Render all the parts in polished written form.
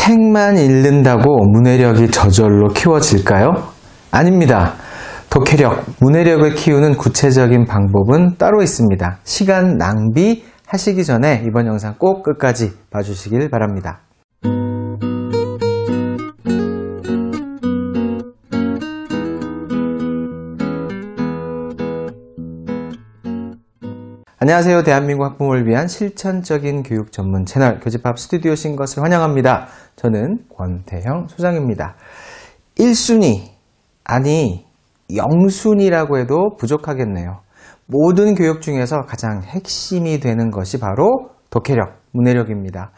책만 읽는다고 문해력이 저절로 키워질까요? 아닙니다. 독해력, 문해력을 키우는 구체적인 방법은 따로 있습니다. 시간 낭비하시기 전에 이번 영상 꼭 끝까지 봐주시길 바랍니다. 안녕하세요. 대한민국 학부모를 위한 실천적인 교육 전문 채널 교집합 스튜디오신 것을 환영합니다. 저는 권태형 소장입니다. 1순위, 아니 0순위라고 해도 부족하겠네요. 모든 교육 중에서 가장 핵심이 되는 것이 바로 독해력, 문해력입니다.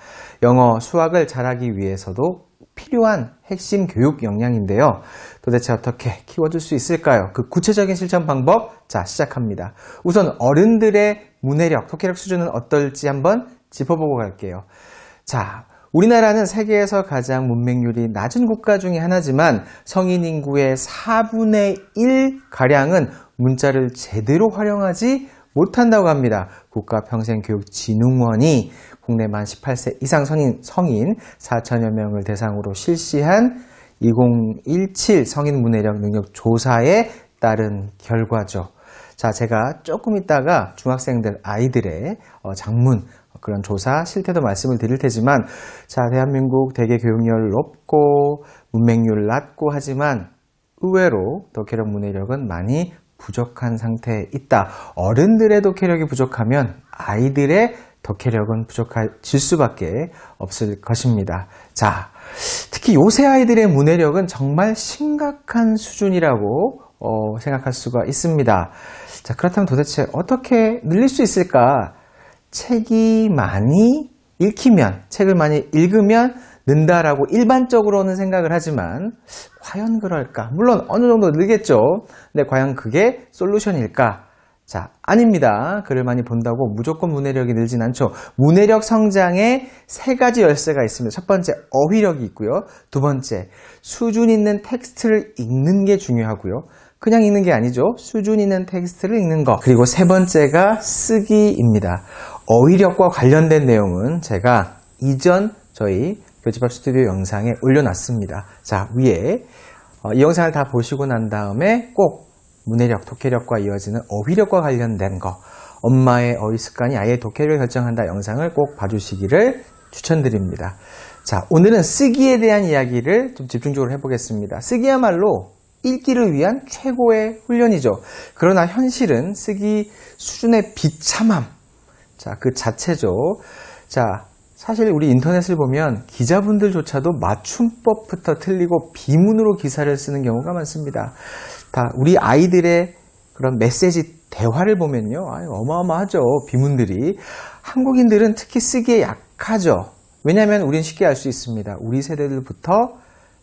영어, 수학을 잘하기 위해서도 필요한 핵심 교육 역량인데요. 도대체 어떻게 키워줄 수 있을까요? 그 구체적인 실천 방법, 자, 시작합니다. 우선 어른들의 문해력, 독해력 수준은 어떨지 한번 짚어보고 갈게요. 자, 우리나라는 세계에서 가장 문맹률이 낮은 국가 중에 하나지만 성인 인구의 4분의 1가량은 문자를 제대로 활용하지 못한다고 합니다. 국가평생교육진흥원이 국내 만 18세 이상 성인 4천여 명을 대상으로 실시한 2017 성인 문해력 능력 조사에 따른 결과죠. 자, 제가 조금 있다가 중학생들 아이들의 장문 그런 조사 실태도 말씀을 드릴 테지만, 자, 대한민국 대개 교육열 높고 문맹률 낮고 하지만 의외로 독해력 문해력은 많이 부족한 상태에 있다. 어른들의 독해력이 부족하면 아이들의 독해력은 부족해질 수밖에 없을 것입니다. 자, 특히 요새 아이들의 문해력은 정말 심각한 수준이라고 생각할 수가 있습니다. 자, 그렇다면 도대체 어떻게 늘릴 수 있을까? 책이 많이 읽히면, 책을 많이 읽으면 는다라고 일반적으로는 생각을 하지만 과연 그럴까? 물론 어느 정도 늘겠죠. 근데 과연 그게 솔루션일까? 자, 아닙니다. 글을 많이 본다고 무조건 문해력이 늘진 않죠. 문해력 성장에 세 가지 열쇠가 있습니다. 첫 번째, 어휘력이 있고요. 두 번째, 수준 있는 텍스트를 읽는 게 중요하고요. 그냥 읽는 게 아니죠. 수준 있는 텍스트를 읽는 거. 그리고 세 번째가 쓰기입니다. 어휘력과 관련된 내용은 제가 이전 저희 교집합 스튜디오 영상에 올려놨습니다. 자, 위에 이 영상을 다 보시고 난 다음에 꼭 문해력, 독해력과 이어지는 어휘력과 관련된 거, 엄마의 어휘 습관이 아이의 독해력을 결정한다 영상을 꼭 봐주시기를 추천드립니다. 자, 오늘은 쓰기에 대한 이야기를 좀 집중적으로 해보겠습니다. 쓰기야말로 읽기를 위한 최고의 훈련이죠. 그러나 현실은 쓰기 수준의 비참함, 자, 그 자체죠. 자, 사실 우리 인터넷을 보면 기자분들조차도 맞춤법부터 틀리고 비문으로 기사를 쓰는 경우가 많습니다. 다 우리 아이들의 그런 메시지 대화를 보면요, 어마어마하죠. 비문들이. 한국인들은 특히 쓰기에 약하죠. 왜냐하면 우린 쉽게 알 수 있습니다. 우리 세대들부터,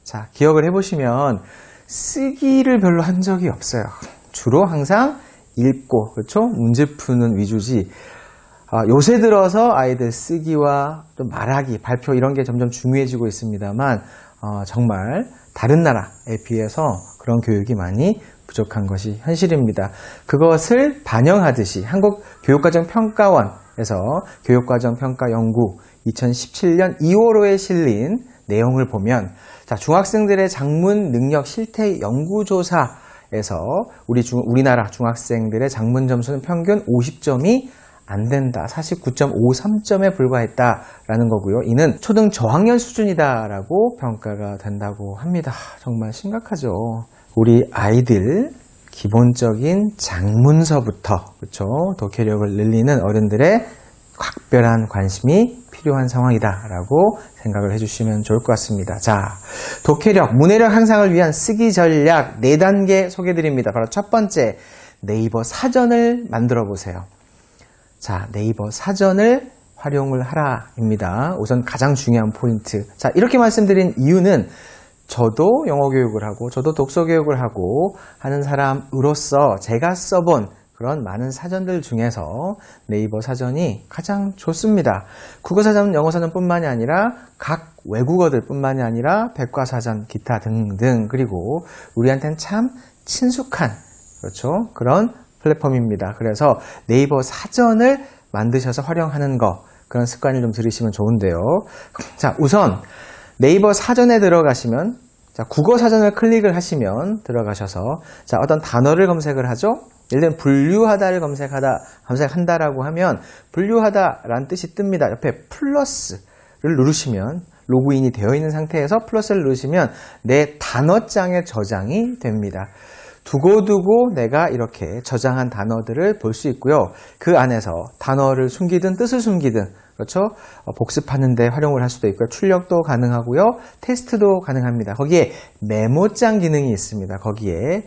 자, 기억을 해보시면 쓰기를 별로 한 적이 없어요. 주로 항상 읽고, 그렇죠? 문제 푸는 위주지. 요새 들어서 아이들 쓰기와 좀 말하기, 발표 이런 게 점점 중요해지고 있습니다만 정말 다른 나라에 비해서 그런 교육이 많이 부족한 것이 현실입니다. 그것을 반영하듯이 한국교육과정평가원에서 교육과정평가연구 2017년 2월호에 실린 내용을 보면, 자, 중학생들의 장문 능력 실태 연구조사에서 우리나라 중학생들의 장문 점수는 평균 50점이 안 된다. 49.53점에 불과했다라는 거고요. 이는 초등 저학년 수준이다라고 평가가 된다고 합니다. 정말 심각하죠. 우리 아이들 기본적인 장문서부터, 그렇죠? 독해력을 늘리는 어른들의 각별한 관심이 필요한 상황이다라고 생각을 해주시면 좋을 것 같습니다. 자, 독해력, 문해력 향상을 위한 쓰기 전략 4단계 소개드립니다. 바로 첫 번째, 네이버 사전을 만들어 보세요. 자, 네이버 사전을 활용을 하라입니다. 우선 가장 중요한 포인트. 자, 이렇게 말씀드린 이유는 저도 영어 교육을 하고 저도 독서 교육을 하고 하는 사람으로서 제가 써본 그런 많은 사전들 중에서 네이버 사전이 가장 좋습니다. 국어사전, 영어사전뿐만이 아니라 각 외국어들 뿐만이 아니라 백과사전, 기타 등등, 그리고 우리한테는 참 친숙한, 그렇죠? 그런 플랫폼입니다. 그래서 네이버 사전을 만드셔서 활용하는 거, 그런 습관을 좀 들이시면 좋은데요. 자, 우선 네이버 사전에 들어가시면, 자, 국어 사전을 클릭을 하시면 들어가셔서, 자, 어떤 단어를 검색을 하죠? 예를 들면 분류하다를 검색한다라고 하면 분류하다라는 뜻이 뜹니다. 옆에 플러스를 누르시면, 로그인이 되어 있는 상태에서 플러스를 누르시면 내 단어장에 저장이 됩니다. 두고두고 내가 이렇게 저장한 단어들을 볼 수 있고요. 그 안에서 단어를 숨기든 뜻을 숨기든, 그렇죠? 복습하는 데 활용을 할 수도 있고요. 출력도 가능하고요. 테스트도 가능합니다. 거기에 메모장 기능이 있습니다. 거기에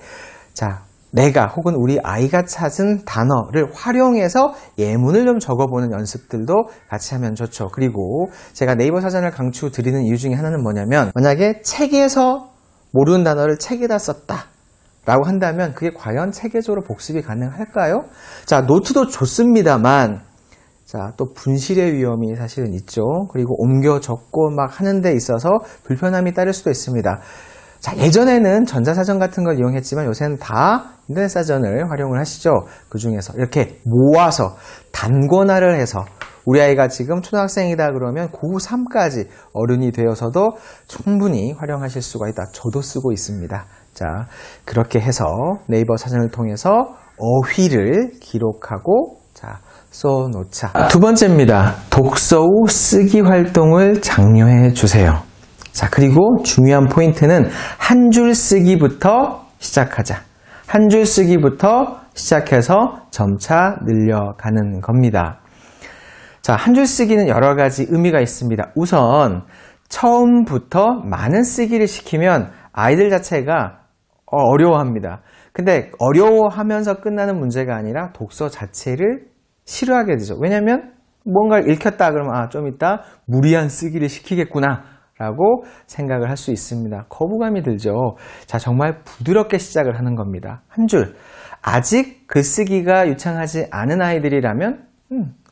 자, 내가 혹은 우리 아이가 찾은 단어를 활용해서 예문을 좀 적어보는 연습들도 같이 하면 좋죠. 그리고 제가 네이버 사전을 강추 드리는 이유 중에 하나는 뭐냐면, 만약에 책에서 모르는 단어를 책에다 썼다 라고 한다면 그게 과연 체계적으로 복습이 가능할까요? 자, 노트도 좋습니다만, 자, 또 분실의 위험이 사실은 있죠. 그리고 옮겨 적고 막 하는 데 있어서 불편함이 따를 수도 있습니다. 자, 예전에는 전자사전 같은 걸 이용했지만 요새는 다 인터넷 사전을 활용을 하시죠. 그 중에서 이렇게 모아서 단권화를 해서, 우리 아이가 지금 초등학생이다 그러면 고 3까지 어른이 되어서도 충분히 활용하실 수가 있다. 저도 쓰고 있습니다. 자, 그렇게 해서 네이버 사전을 통해서 어휘를 기록하고, 자, 써놓자. 두 번째입니다. 독서 후 쓰기 활동을 장려해 주세요. 자, 그리고 중요한 포인트는 한 줄 쓰기부터 시작하자. 한 줄 쓰기부터 시작해서 점차 늘려가는 겁니다. 자, 한 줄 쓰기는 여러 가지 의미가 있습니다. 우선 처음부터 많은 쓰기를 시키면 아이들 자체가 어려워합니다. 근데 어려워하면서 끝나는 문제가 아니라 독서 자체를 싫어하게 되죠. 왜냐하면 뭔가를 읽혔다 그러면 좀 이따 무리한 쓰기를 시키겠구나 라고 생각을 할 수 있습니다. 거부감이 들죠. 자, 정말 부드럽게 시작을 하는 겁니다. 한 줄. 아직 글쓰기가 유창하지 않은 아이들이라면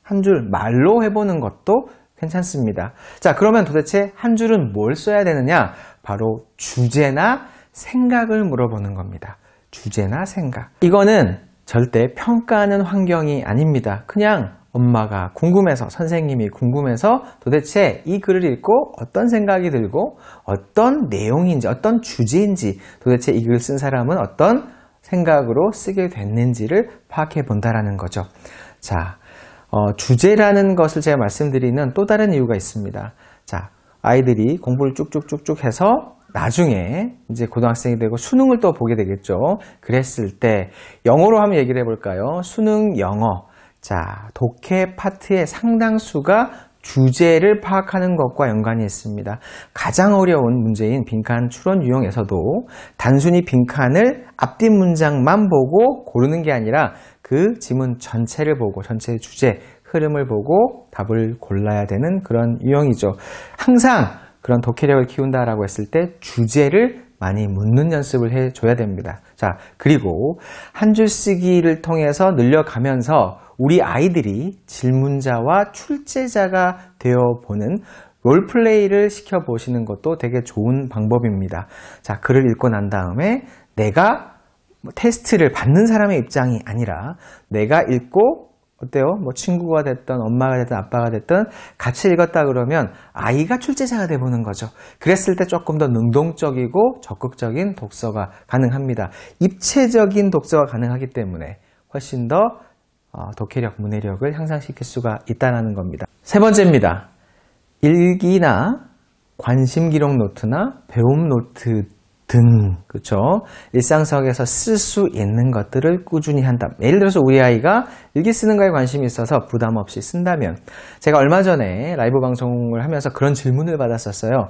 한 줄 말로 해보는 것도 괜찮습니다. 자, 그러면 도대체 한 줄은 뭘 써야 되느냐? 바로 주제나 생각을 물어보는 겁니다. 주제나 생각. 이거는 절대 평가하는 환경이 아닙니다. 그냥 엄마가 궁금해서, 선생님이 궁금해서 도대체 이 글을 읽고 어떤 생각이 들고 어떤 내용인지, 어떤 주제인지, 도대체 이 글을 쓴 사람은 어떤 생각으로 쓰게 됐는지를 파악해 본다라는 거죠. 자, 주제라는 것을 제가 말씀드리는 또 다른 이유가 있습니다. 자, 아이들이 공부를 쭉쭉쭉쭉 해서 나중에 이제 고등학생이 되고 수능을 또 보게 되겠죠. 그랬을 때 영어로 한번 얘기를 해볼까요? 수능 영어. 자, 독해 파트의 상당수가 주제를 파악하는 것과 연관이 있습니다. 가장 어려운 문제인 빈칸 추론 유형에서도 단순히 빈칸을 앞뒤 문장만 보고 고르는 게 아니라 그 지문 전체를 보고 전체의 주제, 흐름을 보고 답을 골라야 되는 그런 유형이죠. 항상 그런 독해력을 키운다라고 했을 때 주제를 많이 묻는 연습을 해줘야 됩니다. 자, 그리고 한 줄 쓰기를 통해서 늘려가면서 우리 아이들이 질문자와 출제자가 되어보는 롤플레이를 시켜보시는 것도 되게 좋은 방법입니다. 자, 글을 읽고 난 다음에 내가 테스트를 받는 사람의 입장이 아니라 내가 읽고 어때요? 뭐 친구가 됐든 엄마가 됐든 아빠가 됐든 같이 읽었다 그러면 아이가 출제자가 돼보는 거죠. 그랬을 때 조금 더 능동적이고 적극적인 독서가 가능합니다. 입체적인 독서가 가능하기 때문에 훨씬 더 독해력, 문해력을 향상시킬 수가 있다는 겁니다. 세 번째입니다. 일기나 관심 기록 노트나 배움 노트 등, 그렇죠? 일상 속에서 쓸 수 있는 것들을 꾸준히 한다. 예를 들어서 우리 아이가 일기 쓰는 거에 관심이 있어서 부담 없이 쓴다면, 제가 얼마 전에 라이브 방송을 하면서 그런 질문을 받았었어요.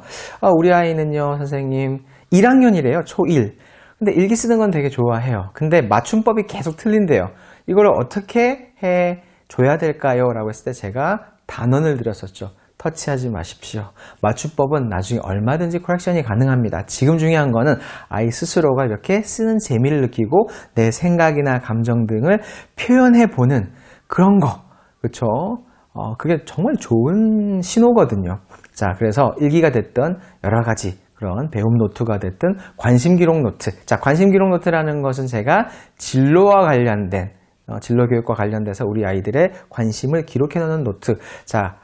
우리 아이는요, 선생님, 1학년이래요, 초1. 근데 일기 쓰는 건 되게 좋아해요. 근데 맞춤법이 계속 틀린대요. 이걸 어떻게 해줘야 될까요? 라고 했을 때 제가 단언을 드렸었죠. 터치하지 마십시오. 맞춤법은 나중에 얼마든지 커렉션이 가능합니다. 지금 중요한 거는 아이 스스로가 이렇게 쓰는 재미를 느끼고 내 생각이나 감정 등을 표현해보는 그런 거. 그렇죠? 그게 정말 좋은 신호거든요. 자, 그래서 일기가 됐든 여러 가지 그런 배움 노트가 됐든 관심 기록 노트. 자, 관심 기록 노트라는 것은 제가 진로와 관련된 진로 교육과 관련돼서 우리 아이들의 관심을 기록해 놓는 노트. 자,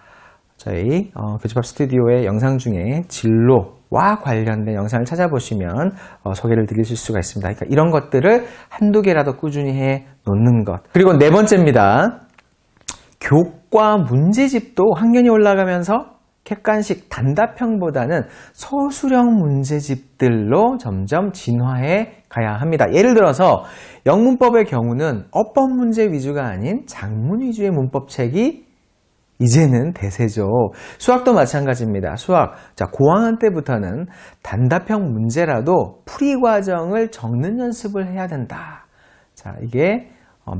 저희 교집합 스튜디오의 영상 중에 진로와 관련된 영상을 찾아보시면 소개를 드릴 수가 있습니다. 그러니까 이런 것들을 한두 개라도 꾸준히 해 놓는 것. 그리고 네 번째입니다. 교과 문제집도 학년이 올라가면서 객관식 단답형보다는 서술형 문제집들로 점점 진화해 가야 합니다. 예를 들어서 영문법의 경우는 어법 문제 위주가 아닌 작문 위주의 문법책이 이제는 대세죠. 수학도 마찬가지입니다. 수학, 자, 고학년 때부터는 단답형 문제라도 풀이 과정을 적는 연습을 해야 된다. 자, 이게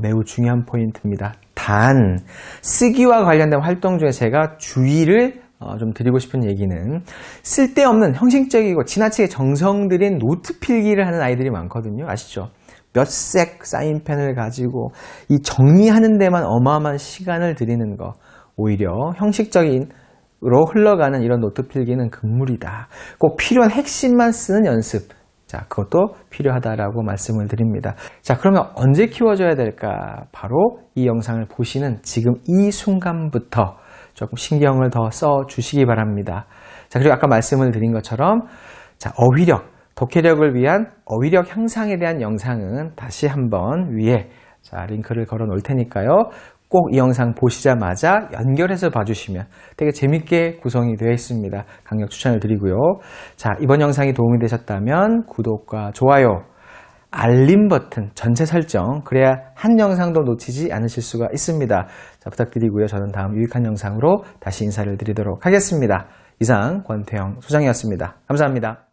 매우 중요한 포인트입니다. 단, 쓰기와 관련된 활동 중에 제가 주의를 좀 드리고 싶은 얘기는 쓸데없는 형식적이고 지나치게 정성 들인 노트 필기를 하는 아이들이 많거든요. 아시죠? 몇 색 사인펜을 가지고 이 정리하는 데만 어마어마한 시간을 들이는 거. 오히려 형식적으로 흘러가는 이런 노트 필기는 금물이다. 꼭 필요한 핵심만 쓰는 연습. 자, 그것도 필요하다라고 말씀을 드립니다. 자, 그러면 언제 키워줘야 될까? 바로 이 영상을 보시는 지금 이 순간부터 조금 신경을 더 써 주시기 바랍니다. 자, 그리고 아까 말씀을 드린 것처럼 자, 어휘력, 독해력을 위한 어휘력 향상에 대한 영상은 다시 한번 위에 자, 링크를 걸어 놓을 테니까요. 꼭 이 영상 보시자마자 연결해서 봐주시면 되게 재밌게 구성이 되어 있습니다. 강력 추천을 드리고요. 자, 이번 영상이 도움이 되셨다면 구독과 좋아요, 알림 버튼, 전체 설정, 그래야 한 영상도 놓치지 않으실 수가 있습니다. 자, 부탁드리고요. 저는 다음 유익한 영상으로 다시 인사를 드리도록 하겠습니다. 이상 권태영 소장이었습니다. 감사합니다.